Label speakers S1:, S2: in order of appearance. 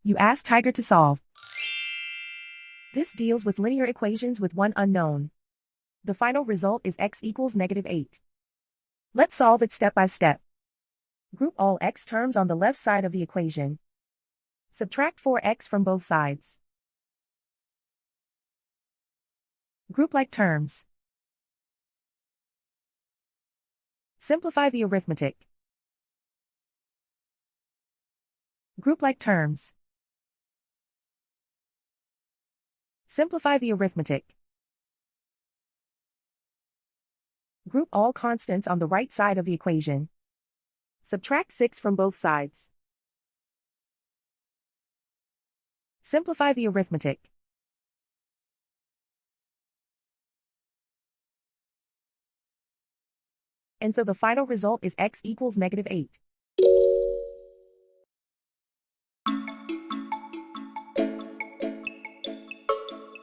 S1: You ask Tiger to solve. This deals with linear equations with one unknown. The final result is x equals -8. Let's solve it step by step. Group all x terms on the left side of the equation. Subtract 4x from both sides. Group like terms. Simplify the arithmetic. Group like terms. Simplify the arithmetic. Group all constants on the right side of the equation. Subtract 6 from both sides. Simplify the arithmetic. And so the final result is x equals -8.